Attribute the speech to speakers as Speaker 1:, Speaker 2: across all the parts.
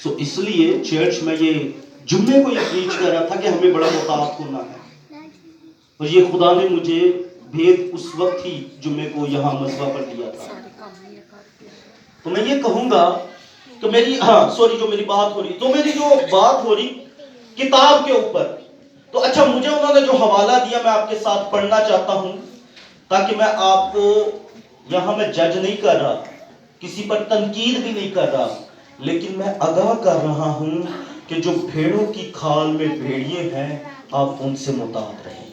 Speaker 1: तो इसलिए चर्च में ये जुम्मे को ये प्रीच कर रहा था कि हमें बड़ा मुताहत होना है, और ये खुदा ने मुझे भेद उस वक्त ही जुम्मे को यहाँ मसबा पर दिया था। तो मैं ये कहूंगा कि मेरी जो मेरी बात हो रही, तो मेरी जो बात हो रही किताब के ऊपर, तो अच्छा मुझे उन्होंने जो हवाला दिया मैं आपके साथ पढ़ना चाहता हूं, ताकि मैं आपको यहां मैं जज नहीं कर रहा, किसी पर तनकीद भी नहीं कर रहा, लेकिन मैं आगाह कर रहा हूं कि जो भेड़ों की खाल में भेड़िए हैं आप उनसे मुताहत रहें।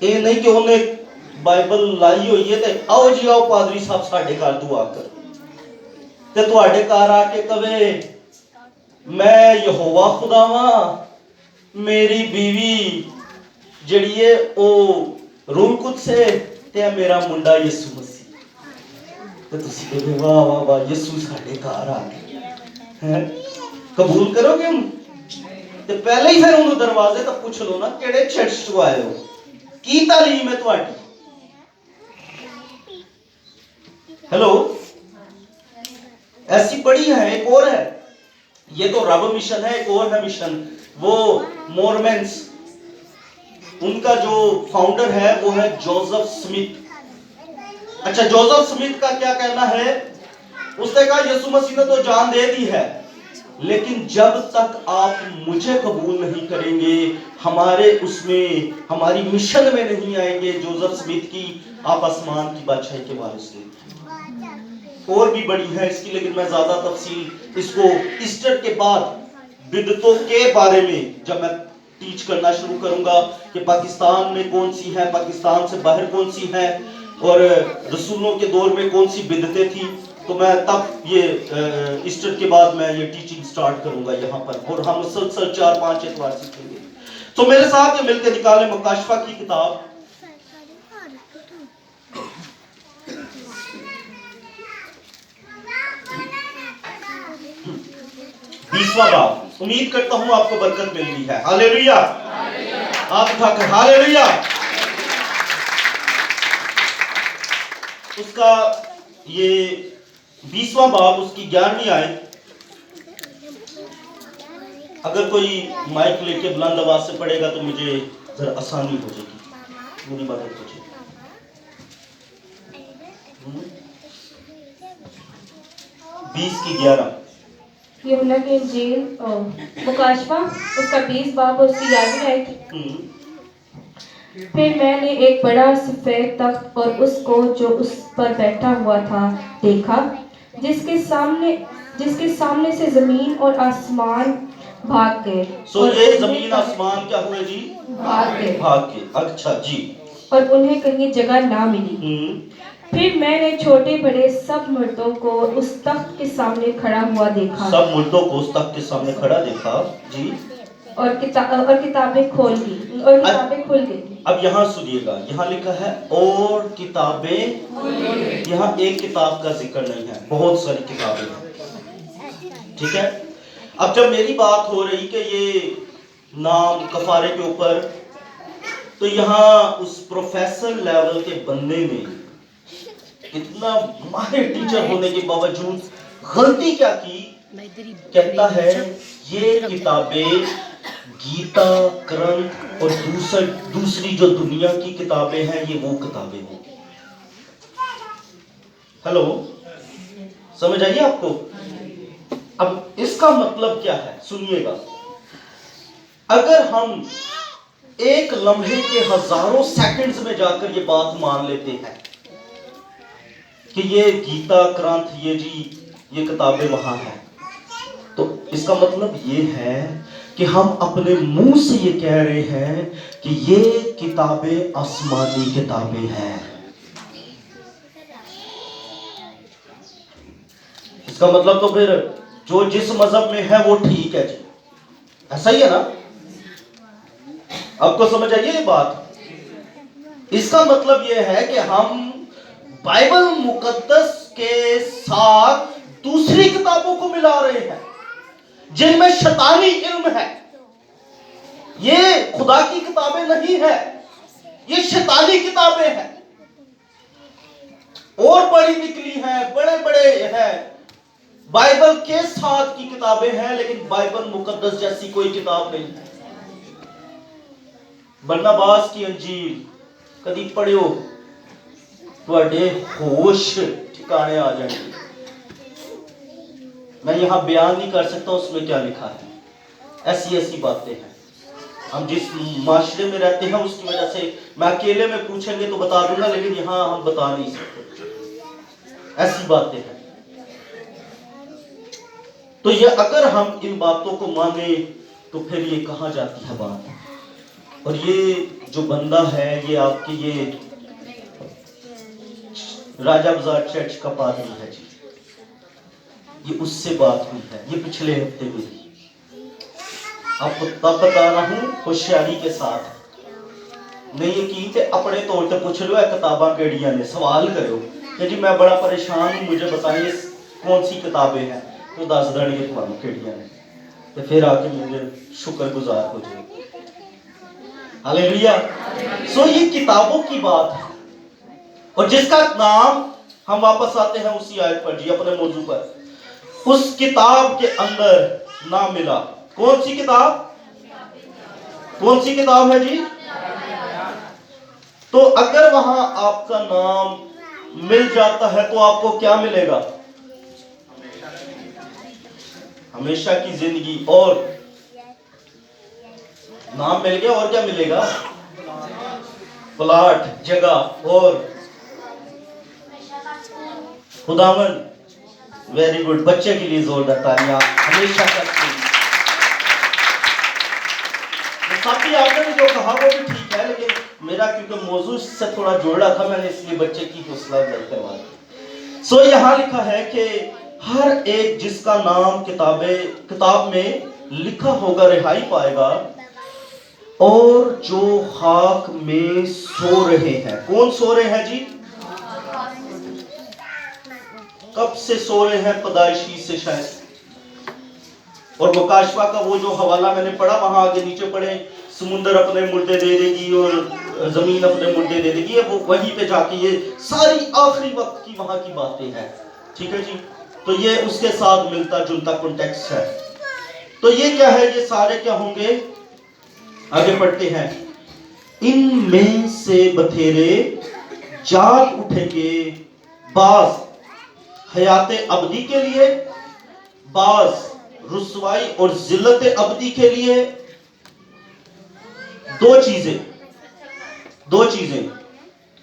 Speaker 1: ये नहीं कि उन्हें बाइबल लाई हुई है तो आओ जी आओ पादरी साहब साढ़े घर दुआ कर ते तुहाडे घर आके कवे मैं यहोवा खुदावा, मेरी बीवी जड़ी है ओ रूह कुद्स है ते मेरा मुंडा यीशु मसीह, तो तुसी कहोगे वाह वाह वाह यीशु साढ़े घर आ गया, कबूल करोगे हम? तो पहले ही फिर उन्होंने दरवाजे तक पूछ लो ना केड़े चर्च चो आए हो, की तालीम है तुम्हारी। हेलो, ऐसी बड़ी है, एक और है, ये तो रब मिशन है, एक और है मिशन, वो मोरमेंस, उनका जो फाउंडर है वो है जोसेफ स्मिथ। अच्छा, जोसेफ स्मिथ का क्या कहना है? उसने कहा यीशु मसीह ने तो जान दे दी है, लेकिन जब तक आप मुझे कबूल नहीं करेंगे, हमारे उसमें हमारी मिशन में नहीं आएंगे जोसेफ स्मिथ की, आप आसमान की बादशाही के वारिस नहीं। और भी बड़ी है इसकी, लेकिन मैं ज्यादा तफसील इसको ईस्टर के बाद बिदतों के बारे में जब मैं टीच करना शुरू करूंगा कि पाकिस्तान में कौन सी है, पाकिस्तान से बाहर कौन सी है, और रसूलों के दौर में कौन सी बिदतें थी, तो मैं तब ये ईस्टर के बाद मैं ये टीचिंग स्टार्ट करूंगा यहाँ पर, और हम मुसलसल 4-5 एतवार सीखेंगे। तो मेरे साथ ये मिलकर निकाले मुकाशफा की किताब, बीसवां बाब। उम्मीद करता हूं आपको बरकत मिल रही है। हालेलुया, आप उठाकर हालेलुया। उसका ये 20वां बाब, उसकी 11वीं आयत। अगर कोई माइक लेके बुलंद आवाज से पढ़ेगा तो मुझे जरा आसानी हो जाएगी, मेरी मदद हो जाएगी। 20 की 11
Speaker 2: यूहन्ना की इंजील मुकाशफा उसका 20 बाब और उसकी 11वीं आयत। फिर मैंने एक बड़ा सफेद तख्त और उसको जो उस पर बैठा हुआ था देखा, जिसके सामने से जमीन और आसमान भाग गए।
Speaker 1: ये जमीन आसमान क्या हुए जी? भाग के। अच्छा जी।
Speaker 2: और उन्हें कहीं जगह ना मिली। फिर मैंने छोटे बड़े सब मर्दों को उस तख्त के सामने खड़ा हुआ देखा।
Speaker 1: सब मर्दों को उस तख्त के सामने खड़ा देखा जी।
Speaker 2: और किताबें खुल गई।
Speaker 1: अब यहाँ सुनिएगा, यहाँ लिखा है और किताबें, यहाँ एक किताब का जिक्र नहीं है, बहुत सारी किताबें हैं, ठीक है। अब जब मेरी बात हो रही कि ये नाम कफारे के ऊपर, तो यहाँ उस प्रोफेसर लेवल के बंदे ने इतना माहिर टीचर होने के बावजूद गलती क्या की? कहता है ये किताबें गीता, क्रंथ और दूसरी जो दुनिया की किताबें हैं ये वो किताबें होंगी। हेलो, समझ आइए आपको? अब इसका मतलब क्या है सुनिएगा। अगर हम एक लम्हे के हजारों सेकंड्स में जाकर ये बात मान लेते हैं कि ये गीता, क्रंथ, ये किताबें वहां हैं, तो इसका मतलब ये है कि हम अपने मुंह से ये कह रहे हैं कि ये किताबें आसमानी किताबें हैं। इसका मतलब तो फिर जो जिस मजहब में है वो ठीक है जी, ऐसा ही है ना? आपको समझ आई ये बात? इसका मतलब ये है कि हम बाइबल मुकद्दस के साथ दूसरी किताबों को मिला रहे हैं जिनमें शैतानी इल्म है। ये खुदा की किताबें नहीं है, ये शैतानी किताबें हैं। और बड़ी निकली हैं, बड़े बड़े हैं, बाइबल के साथ की किताबें हैं, लेकिन बाइबल मुकद्दस जैसी कोई किताब नहीं है। बरनबास की अंजील कदी पढ़ियो, तुहाडे होश ठिकाने आ जाएंगे। मैं यहां बयान नहीं कर सकता उसमें क्या लिखा है, ऐसी ऐसी बातें हैं। हम जिस माशरे में रहते हैं उसकी वजह से, मैं अकेले में पूछेंगे तो बता दूंगा, लेकिन यहां हम बता नहीं सकते, ऐसी बातें हैं। तो ये अगर हम इन बातों को माने तो फिर ये कहा जाती है बात। और ये जो बंदा है ये आपके ये राजा बाजार चर्च का पादरी है जी, ये उससे बात हुई है, ये पिछले हफ्ते में हुई। आपको तब बता रहा हूं होशियारी के साथ, नहीं यकीन थे अपने तौर पर पूछ लो किताबा केड़ियां ने, सवाल करो कि जी मैं बड़ा परेशान हूं, मुझे बताइए कौन सी किताबें हैं, तो दस देंगे तुम्हारा केड़ियां ने, तो फिर आके मुझे शुक्रगुजार हो जाए। हालेलुया। सो ये किताबों की बात है, और जिसका नाम हम वापस आते हैं उसी आयत पर जी, अपने मौजू पर, उस किताब के अंदर नाम मिला। कौन सी किताब? कौन सी किताब है जी? तो अगर वहां आपका नाम मिल जाता है तो आपको क्या मिलेगा? हमेशा की जिंदगी। और नाम मिल गया, और क्या मिलेगा? प्लाट, जगह, और खुदावन। वेरी गुड, बच्चे के लिए जोरदार तालियां। हमेशा करते साथी आपने भी जो कहा वो भी ठीक है, लेकिन मेरा क्योंकि मौजू से थोड़ा जोड़ रहा था, मैंने इसलिए बच्चे की हौसला अफजाई करवा दी। सो यहां लिखा है कि हर एक जिसका नाम किताब में लिखा होगा रिहाई पाएगा, और जो खाक में सो रहे हैं। कौन सो रहे हैं जी? कब से सो रहे हैं? पैदाइशी से शायद। और मुकाशवा का वो जो हवाला मैंने पढ़ा, वहां आगे नीचे पढ़े, समुंदर अपने मुर्दे दे देगी और जमीन अपने मुर्दे दे देगी, वो वहीं पे जाके ये सारी आखिरी वक्त की वहां की बातें हैं। ठीक है जी, तो ये उसके साथ मिलता जुलता कॉन्टेक्स्ट है। तो ये क्या है? ये सारे क्या होंगे? आगे पढ़ते हैं। इनमें से बथेरे जाग उठेंगे, बाज हयाते अबदी के लिए, बाज रुसवाई और जिल्लत अबदी के लिए। दो चीजें,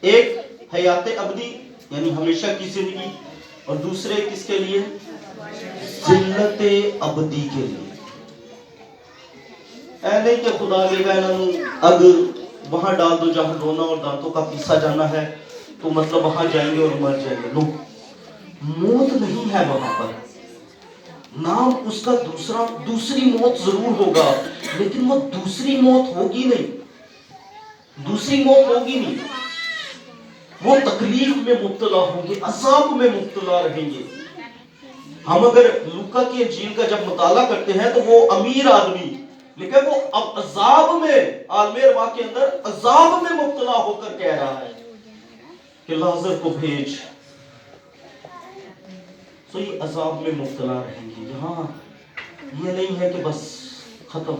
Speaker 1: एक हयाते अबदी यानी हमेशा की जिंदगी, और दूसरे किसके लिए? जिल्लत अबदी के लिए। ऐ नहीं कि खुदा लेगा इन्होंने अग वहां डाल दो जहां रोना और दांतों का पीसा जाना है, तो मतलब वहां जाएंगे और मर जाएंगे। नो, मौत नहीं है वहां पर, नाम उसका दूसरी मौत जरूर होगा, लेकिन वो दूसरी मौत होगी नहीं, वो तकलीफ में मुब्तला होंगे, अज़ाब में मुब्तला रहेंगे। हम अगर लूका की इंजील का जब मुताला करते हैं तो वो अमीर आदमी, लेकिन वो अब अज़ाब में, आलमे अरवाह के अंदर अज़ाब में मुब्तला होकर कह रहा है कि लाज़र को भेज। तो ये अज़ाब में मुब्तला रहेंगे। यहाँ ये नहीं है कि बस खत्म,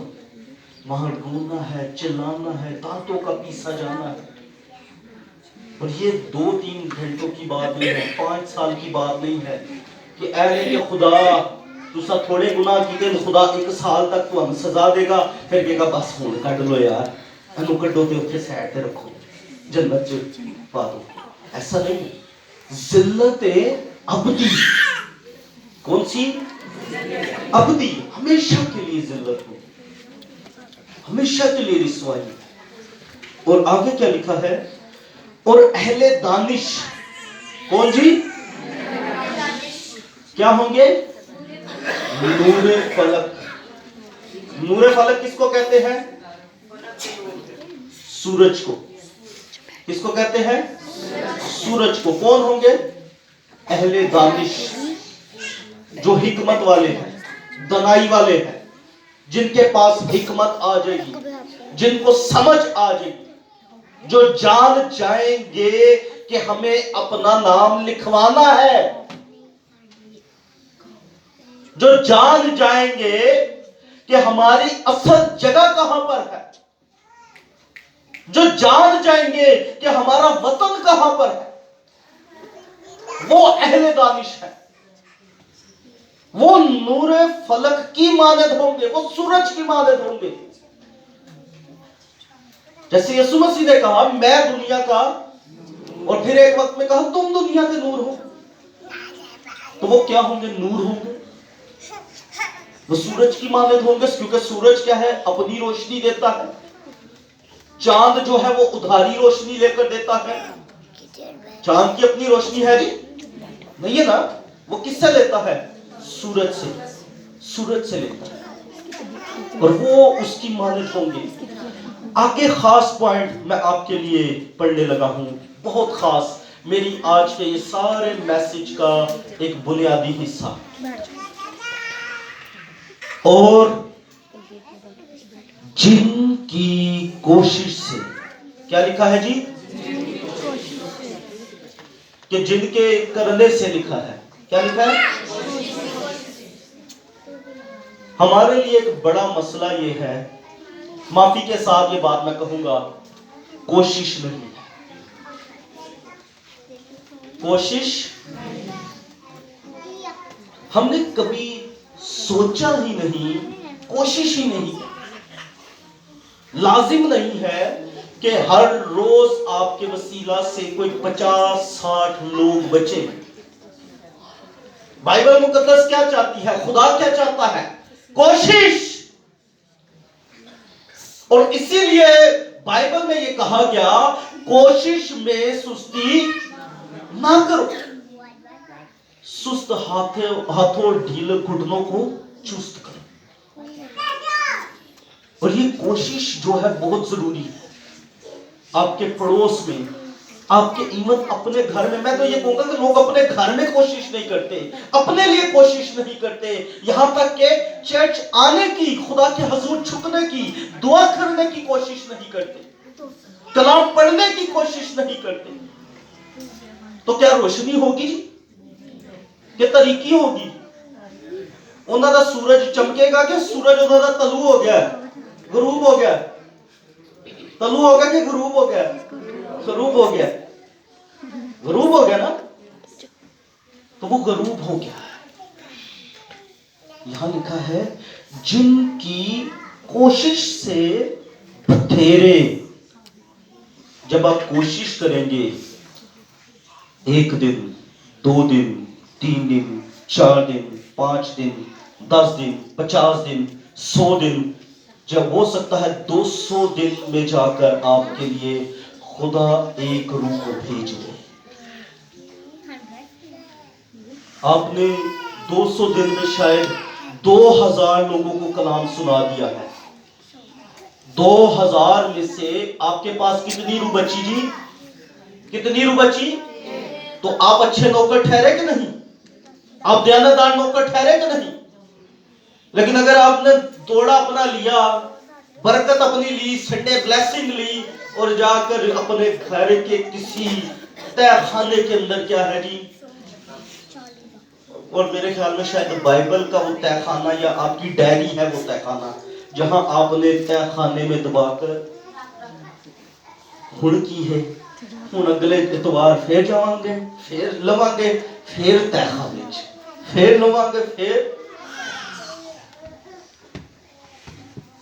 Speaker 1: वहां रोना है, चिल्लाना है, दांतों का पीसा जाना है। और ये 2-3 घंटों की बात नहीं है, 5 साल की बात नहीं है कि ऐ कि खुदा तुसा थोड़े गुनाह कीते, खुदा 1 साल तक तुहानू सजा देगा, फिर कहेगा बस हुण कढ लो यार, इनू कढो ते उत्थे साइड ते रखो, जन्नत च पा दो। ऐसा नहीं। जिल्लत अबदी। कौन सी? अबदी, हमेशा के लिए जिल्लत हो, हमेशा के लिए रिसवाई। और आगे क्या लिखा है? और अहले दानिश। कौन जी? क्या होंगे? नूरे फलक। नूरे फलक किसको कहते हैं? सूरज को। किसको कहते हैं? सूरज को। कौन होंगे? अहले दानिश, जो हिकमत वाले हैं, दनाई वाले हैं, जिनके पास हिकमत आ जाएगी, जिनको समझ आ जाएगी, जो जान जाएंगे कि हमें अपना नाम लिखवाना है, जो जान जाएंगे कि हमारी असल जगह कहां पर है, जो जान जाएंगे कि हमारा वतन कहां पर है, वो अहले दानिश है, वो नूरे फलक की मानद होंगे, वो सूरज की मानद होंगे। जैसे यीशु मसीह ने कहा मैं दुनिया का, और फिर एक वक्त में कहा तुम दुनिया के नूर हो, तो वो क्या होंगे? नूर होंगे, वो सूरज की मानद होंगे, क्योंकि सूरज क्या है? अपनी रोशनी देता है। चांद जो है वो उधारी रोशनी लेकर देता है। चांद की अपनी रोशनी है जी? नहीं है ना। वो किससे लेता है? सूरज से, सूरज से लेता है, और वो उसकी मानद होंगे। आगे खास पॉइंट मैं आपके लिए पढ़ने लगा हूं, बहुत खास, मेरी आज के ये सारे मैसेज का एक बुनियादी हिस्सा। और जिनकी कोशिश से, क्या लिखा है जी? कि जिनके करने से लिखा है। क्या लिखा है? हमारे लिए एक बड़ा मसला ये है, माफी के साथ ये बात मैं कहूंगा, कोशिश नहीं है। कोशिश हमने कभी सोचा ही नहीं, कोशिश ही नहीं। लाजिम नहीं है कि हर रोज आपके वसीला से कोई 50-60 लोग बचे। बाइबल मुकद्दस क्या चाहती है? खुदा क्या चाहता है? कोशिश। और इसीलिए बाइबल में यह कहा गया, कोशिश में सुस्ती ना करो। सुस्त हाथों ढीले घुटनों को चुस्त करो। और ये कोशिश जो है बहुत जरूरी है। आपके पड़ोस में, आपके इवन अपने घर में, मैं तो ये कहूंगा कि लोग अपने घर में कोशिश नहीं करते, अपने लिए कोशिश नहीं करते, यहां तक कि चर्च आने की, खुदा के हुजूर झुकने की, दुआ करने की कोशिश नहीं करते, कलाम पढ़ने की कोशिश नहीं करते। तो क्या रोशनी होगी? क्या तरीकी होगी? उन्होंने सूरज चमकेगा कि सूरज उन्होंने तलू हो गया, गरूब हो गया? तलू हो गया कि गरूब हो गया? गरूब हो गया, गरूब हो गया ना, तो वो गरूब हो गया है। यहां लिखा है जिनकी कोशिश से बथेरे। जब आप कोशिश करेंगे, 1 दिन, 2 दिन, 3 दिन, 4 दिन, 5 दिन, 10 दिन, 50 दिन, 100 दिन, जब हो सकता है 200 दिन में जाकर आपके लिए खुदा एक रूह को भेज दे। आपने 200 दिन में शायद 2000 लोगों को कलाम सुना दिया है। 2000 में से आपके पास कितनी रूह बची जी? कितनी रूह बची? तो आप अच्छे नौकर ठहरे कि नहीं? आप दयानतदार नौकर ठहरे कि नहीं? लेकिन अगर आपने दौड़ा अपना लिया, बरकत अपनी ली, संडे ब्लेसिंग ली, और जाकर अपने घर के किसी तहखाने के अंदर क्या है जी, और मेरे ख्याल में शायद बाइबल का वो तहखाना या आपकी डायरी है वो तहखाना, जहां आपने तहखाने में दबाकर हुण की है, हुण अगले इतवार फिर जावांगे, फिर लवांगे, फिर तहखाने फिर लवांगे, फिर।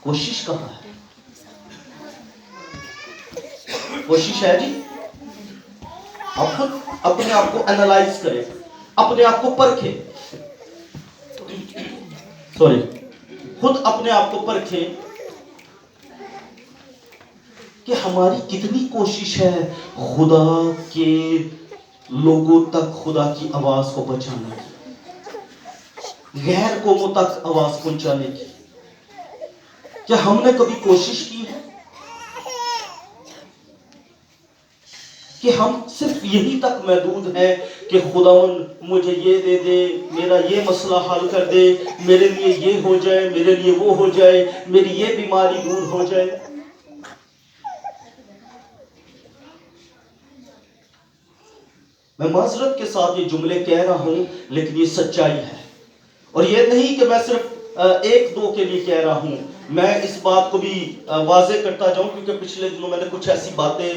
Speaker 1: कोशिश कहां है? कोशिश है जी? आप खुद अपने आप को एनालाइज करें, अपने आप को परखें, सॉरी, खुद अपने आप को परखें कि हमारी कितनी कोशिश है खुदा के लोगों तक खुदा की आवाज को पहुंचाने की, गैर कौमों तक आवाज पहुंचाने की। क्या हमने कभी कोशिश की है कि हम सिर्फ यही तक महदूद है कि खुदावन मुझे ये दे दे, मेरा ये मसला हल कर दे, मेरे लिए ये हो जाए, मेरे लिए वो हो जाए, मेरी ये बीमारी दूर हो जाए? मैं माजरत के साथ ये जुमले कह रहा हूं, लेकिन ये सच्चाई है। और ये नहीं कि मैं सिर्फ एक दो के लिए कह रहा हूं, मैं इस बात को भी वाजे करता जाऊं, क्योंकि पिछले दिनों मैंने कुछ ऐसी बातें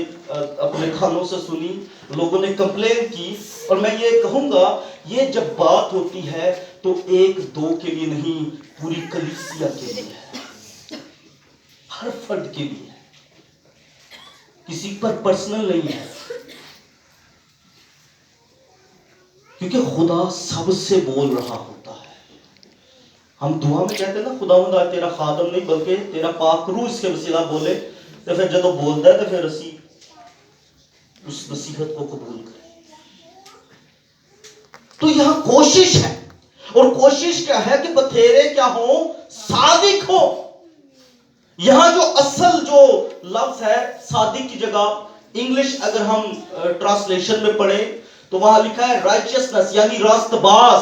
Speaker 1: अपने कानों से सुनी, लोगों ने कंप्लेन की। और मैं ये कहूंगा, ये जब बात होती है तो एक दो के लिए नहीं, पूरी कलीसिया के लिए है, हर फर्द के लिए है, किसी पर पर्सनल नहीं है। क्योंकि खुदा सबसे बोल रहा होता है। हम दुआ में कहते हैं ना, खुदावंद आज तेरा खादम नहीं बल्कि तेरा पाक रूह इसके वसीला बोले, तो फिर जब बोलता है तो फिर असी उस नसीहत को कबूल करें। तो यहां कोशिश है, और कोशिश क्या है कि बथेरे क्या हो, सादिक हो। यहां जो असल जो लफ्ज है सादिक की जगह इंग्लिश अगर हम ट्रांसलेशन में पढ़ें तो वहां लिखा है राइचियसनेस, यानी रास्तबाज।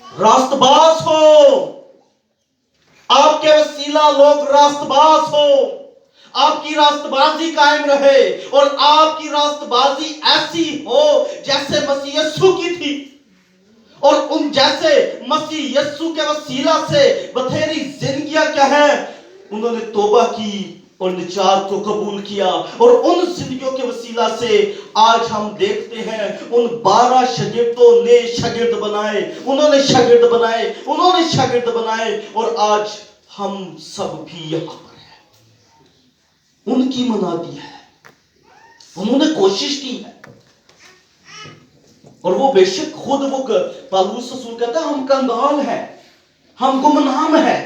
Speaker 1: रास्तबाज हो, आपके वसीला लोग रास्तबाज हो, आपकी रास्तबाजी कायम रहे, और आपकी रास्तबाजी ऐसी हो जैसे मसीह यीशु की थी। और उन जैसे मसीह यीशु के वसीला से बथेरी जिंदगियां क्या है, उन्होंने तौबा की और निजात को कबूल किया। और उन जिंदगियों के वसीला से आज हम देखते हैं उन 12 शागिर्दों ने शागिर्द बनाए, उन्होंने शागिर्द बनाए, उन्होंने शागिर्द बनाए, और आज हम सब भी यहां पर हैं। उनकी मनादी है, उन्होंने कोशिश की है। और वो बेशक खुद वो पौलुस रसूल कहता है हम कंगाल हैं, हम गुमनाम हैं,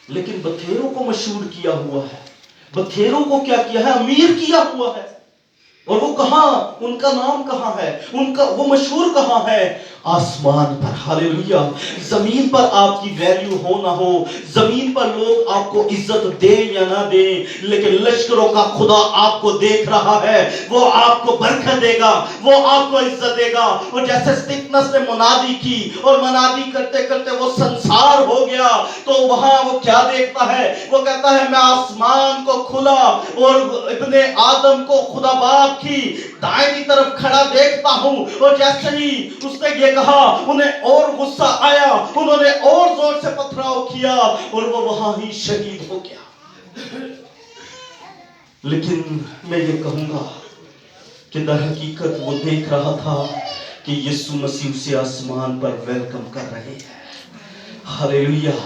Speaker 1: लेकिन बथेरों को मशहूर किया हुआ है। बथेरों को क्या किया है, अमीर किया हुआ है। और वो कहां, उनका नाम कहां है, उनका वो मशहूर कहां है, आसमान पर। हालेलुया। जमीन पर आपकी वैल्यू हो ना हो, जमीन पर लोग आपको इज्जत दें या ना दें, लेकिन लश्करों का खुदा आपको देख रहा है, वो आपको बरकत देगा, वो आपको इज्जत देगा। और जैसे स्तिफनस ने मुनादी की और मुनादी करते करते वो संसार हो गया, तो वहां वो क्या देखता है, वो कहता है मैं आसमान को खुला और इब्ने आदम को खुदा बाप की दाहिनी तरफ खड़ा देखता हूं। और जैसे ही उसने ये कहा, उन्हें और गुस्सा आया, उन्होंने और जोर से पथराव किया और वो वहां ही शहीद हो गया। लेकिन मैं ये कहूंगा कि दर हकीकत वो देख रहा था कि यीशु मसीह उसे आसमान पर वेलकम कर रहे हैं। हालेलुया।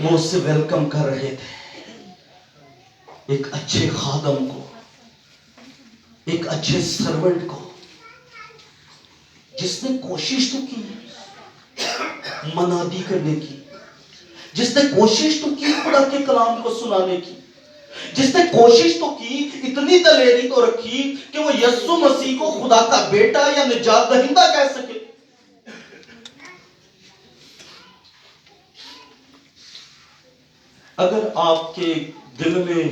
Speaker 1: वो उसे वेलकम कर रहे थे, एक अच्छे खादम को, एक अच्छे सर्वेंट को, जिसने कोशिश तो की मनादी करने की, जिसने कोशिश तो की खुदा के कलाम को सुनाने की, जिसने कोशिश तो की, इतनी दलेरी तो रखी कि वो यीशु मसीह को खुदा का बेटा या निजात दहिंदा कह सके। अगर आपके दिल में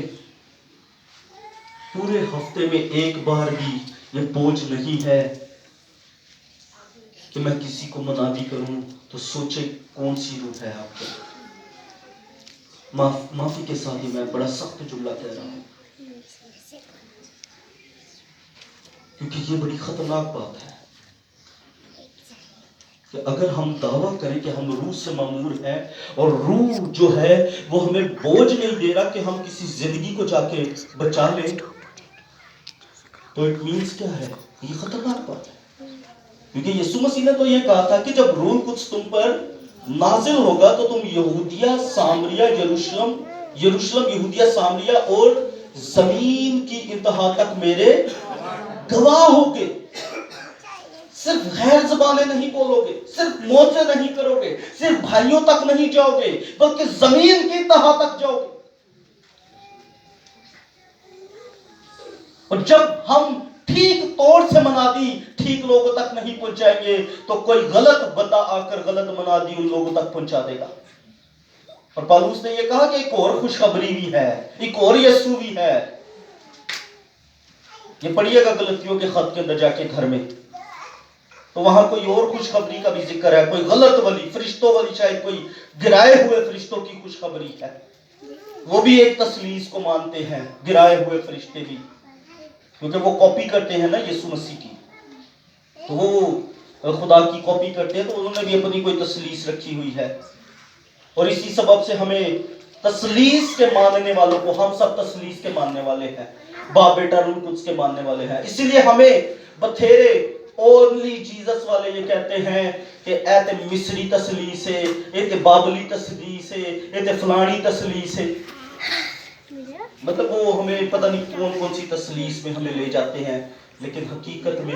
Speaker 1: पूरे हफ्ते में एक बार भी ये बोझ नहीं है कि मैं किसी को मनादी करूं, तो सोचे कौन सी रूह है आपके। माफी के साथ ही मैं बड़ा सख्त जुमला कह रहा हूं, क्योंकि ये बड़ी खतरनाक बात है कि अगर हम दावा करें कि हम रूह से मामूर हैं और रूह जो है वो हमें बोझ नहीं दे रहा कि हम किसी जिंदगी को जाके बचा लें, तो इट मीन्स क्या है, ये खतरनाक बात है। क्योंकि यीशु मसीह ने तो ये कहा था कि जब रूह कुछ तुम पर नाजिल होगा तो तुम यहूदिया सामरिया यरूशलेम यहूदिया सामरिया और जमीन की इंतहा तक मेरे गवाह होगे। सिर्फ गैर ज़बानें नहीं बोलोगे, सिर्फ मोर्चे नहीं करोगे, सिर्फ भाइयों तक नहीं जाओगे, बल्कि जमीन की इंतहा तक जाओगे। और जब हम ठीक तौर से मनादी ठीक लोगों तक नहीं पहुंचाएंगे, तो कोई गलत बंदा आकर गलत मनादी उन लोगों तक पहुंचा देगा। और पौलुस ने यह कहा कि एक और खुशखबरी भी है, एक और यीशु भी है। ये पढ़िएगा गलतियों के खत के अंदर जाके घर में, तो वहां कोई और खुशखबरी का भी जिक्र है, कोई गलत वाली, फरिश्तों वाली, शायद कोई गिराए हुए फरिश्तों की खुशखबरी है। वो भी एक तस्लीस को मानते हैं, गिराए हुए फरिश्ते भी। क्योंकि वो कॉपी करते हैं ना यीशु मसीह की, तो वो खुदा की कॉपी करते हैं, तो उन्होंने भी अपनी कोई तसलीस रखी हुई है। और इसी सबब से हमें तसलीस के मानने वालों को, हम सब तसलीस के मानने वाले हैं, बाप बेटा रूह कुद्स के मानने वाले हैं। इसीलिए हमें बथेरे ओनली जीसस वाले ये कहते हैं कि ऐते मिस्री तसलीस है, ऐते बाबली तसलीस है, ऐते फलानी तसलीस है। मतलब वो हमें पता नहीं कौन कौन सी तसलीस में हमें ले जाते हैं, लेकिन हकीकत में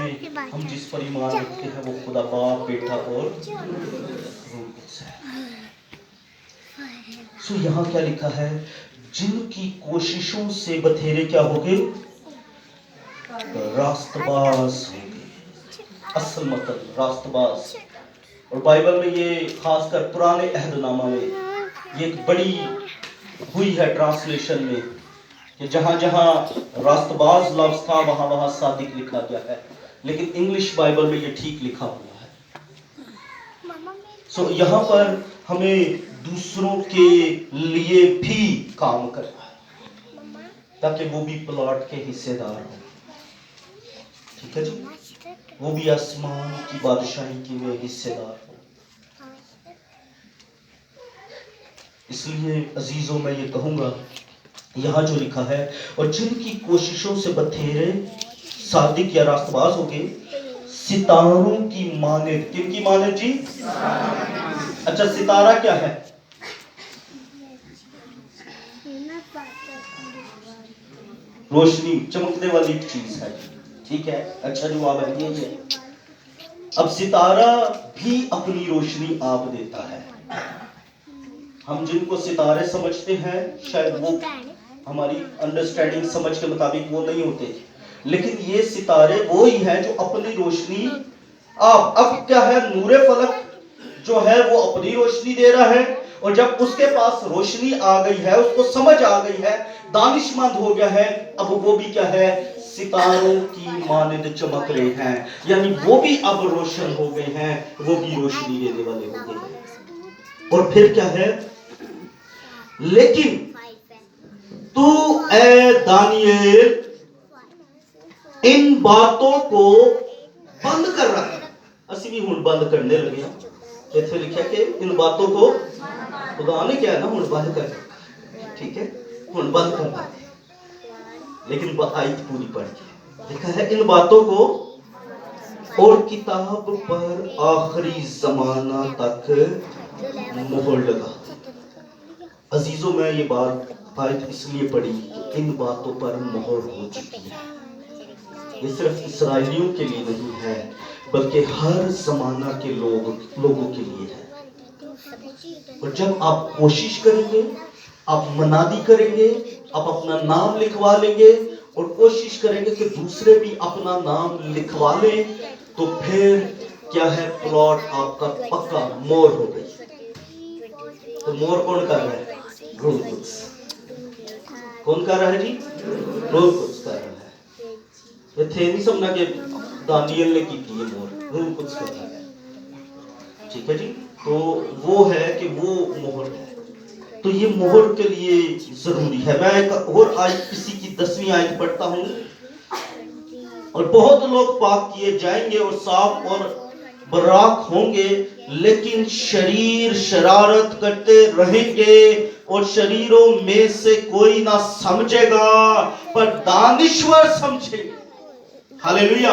Speaker 1: हम जिस पर ईमान रखते हैं वो खुदा बाप बेटा और रूह कुद्स है। सो यहाँ क्या लिखा है, जिनकी कोशिशों से बथेरे क्या हो गए, रास्तबाज हो गए। असल मतलब रास्तबाज। और बाइबल में ये खासकर पुराने अहदनामा में ये एक बड़ी हुई है ट्रांसलेशन में, कि जहां जहां रास्तबाज लफ्ज था वहां वहां सादिक लिखा गया है, लेकिन इंग्लिश बाइबल में ये ठीक लिखा हुआ है। सो यहाँ पर हमें दूसरों के लिए भी काम करना है, ताकि वो भी प्लॉट के हिस्सेदार हो। ठीक है जी, वो भी आसमान की बादशाही के में हिस्सेदार हो। इसलिए अजीजों मैं ये कहूंगा, यहाँ जो लिखा है, और जिनकी कोशिशों से बथेरे सादिक या रास्तबाज हो गए, सितारों की मानद। किनकी मानद जी? अच्छा, सितारा क्या है? रोशनी, चमकने वाली चीज है। ठीक है, अच्छा जवाब है ये। अब सितारा भी अपनी रोशनी आप देता है। हम जिनको सितारे समझते हैं शायद वो हमारी अंडरस्टैंडिंग समझ के मुताबिक वो नहीं होते, लेकिन ये सितारे वो ही हैं जो अपनी रोशनी अब क्या है, नूरे फलक जो है वो अपनी रोशनी दे रहा है, और जब उसके पास रोशनी आ गई है, उसको समझ आ गई है, दानिशमंद हो गया है, अब वो भी क्या है, सितारों की मानद चमक रहे हैं, यानी वो भी अब रोशन हो गए हैं, वो भी रोशनी देने वाले हो गए हैं। और फिर क्या है, लेकिन तू ए दानिएल इन बातों को बंद कर रख। असि भी हुण बंद करने लगे हैं। इत्थे लिखा कि इन बातों को खुदा ने क्या है ना हुण बंद कर। ठीक है, हुण बंद करना, लेकिन आयत पूरी पढ़ के लिखा है इन बातों को, और किताब पर आखिरी जमाना तक मोहर लगा। अजीजों मैं ये बात आयत इसलिए पढ़ी, इन बातों पर मोहर हो चुकी है। ये सिर्फ इस्राएलियों के लिए नहीं है, बल्कि हर जमाना के लोगों के लिए है। और जब आप कोशिश करेंगे, आप मनादी करेंगे, आप अपना नाम लिखवा लेंगे और कोशिश करेंगे कि दूसरे भी अपना नाम लिखवा लें, तो फिर क्या है, प्लॉट आपका पक्का मोर हो गई। तो मोर कौन कर रहा है? रूह कुद्स। कौन कर रहा है जी? रूह कुद्स कर रहा है। ये थे नहीं समझना कि दानियल ने की थी, ये मोर रूह कुद्स कर रहा है। ठीक है जी, तो वो है कि वो मोहर है। तो ये मोहर के लिए जरूरी है। मैं एक और आयत, इसी की 10वीं आयत पढ़ता हूँ। और बहुत लोग पाक किए जाएंगे और साफ और बराक होंगे, लेकिन शरीर शरारत करते रहेंगे, और शरीरों में से कोई ना समझेगा, पर दानिश्वर समझेंगे। हालेलुया।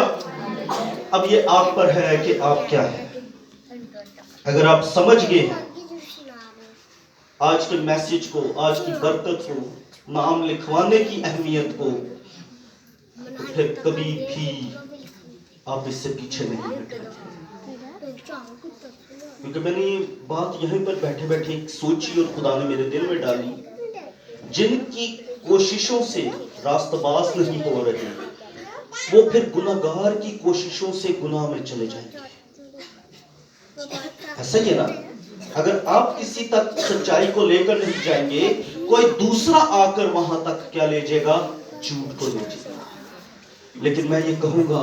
Speaker 1: अब ये आप पर है कि आप क्या है। अगर आप समझ गए आज के मैसेज को, आज की बरकत को, नाम लिखवाने की अहमियत को, तो फिर कभी भी आप इससे पीछे नहीं हटेंगे। क्योंकि मैंने ये बात यहीं पर बैठे बैठे सोची और खुदा ने मेरे दिल में डाली, जिनकी कोशिशों से रास्तबाज नहीं हो रहे, वो फिर गुनाहगार की कोशिशों से गुनाह में चले जाएंगे। ऐसा ही है ना, अगर आप किसी तक सच्चाई को लेकर नहीं जाएंगे, कोई दूसरा आकर वहां तक क्या ले जाएगा? झूठ को ले जाएगा। लेकिन मैं ये कहूंगा,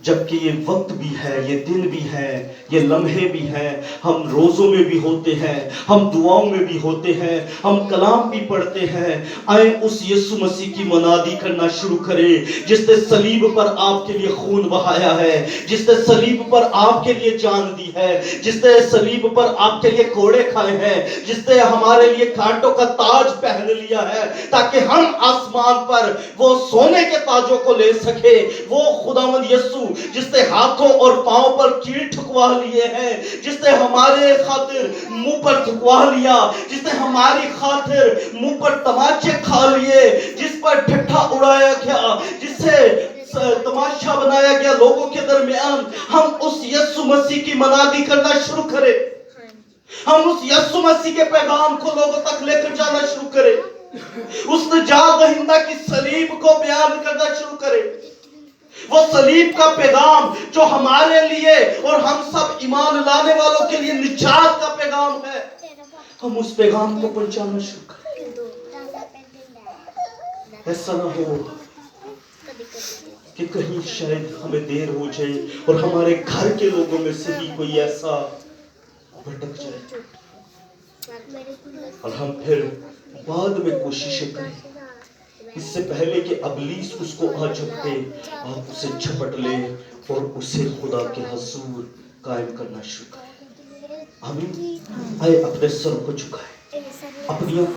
Speaker 1: जबकि ये वक्त भी है, ये दिन भी है, ये लम्हे भी हैं, हम रोज़ों में भी होते हैं, हम दुआओं में भी होते हैं, हम कलाम भी पढ़ते हैं। आए उस यीशु मसीह की मनादी करना शुरू करें जिसने सलीब पर आपके लिए खून बहाया है, जिसने सलीब पर आपके लिए जान दी है, जिसने सलीब पर आपके लिए कोड़े खाए हैं, जिसने हमारे लिए कांटों का ताज पहन लिया है ताकि हम आसमान पर वो सोने के ताजों को ले सके। वो खुदावंद यीशु जिसने हाथों और पांव पर कील ठुकवा लिए हैं, जिसने हमारे खातिर मुंह पर ठुकवा लिया, जिसने हमारी खातिर मुंह पर तमाचे खा लिए, जिस पर ठट्ठा उड़ाया गया, जिससे तमाशा बनाया गया लोगों के दरमियान, हम उस यीशु मसीह की मनादी करना शुरू करें। हम उस यीशु मसीह के पैगाम को लोगों तक लेकर जाना शुरू करें। उस निजात दहिंदा की सलीब को बयान करना शुरू करें। वो सलीब का पैगाम जो हमारे लिए और हम सब ईमान लाने वालों के लिए निजात का पैगाम है, हम उस पैगाम को पहुंचाना शुरू करें। ऐसा ना हो कि कहीं शायद हमें देर हो जाए और हमारे घर के लोगों में से ही कोई ऐसा भटक जाए और हम फिर बाद में कोशिशें करें, इससे पहले कि अबलीस उसको आ झपटे, आप उसे झपट ले और उसे खुदा के हुजूर कायम करना शुरू करें। आमीन। आए अपने सर को झुकाएं, अपनी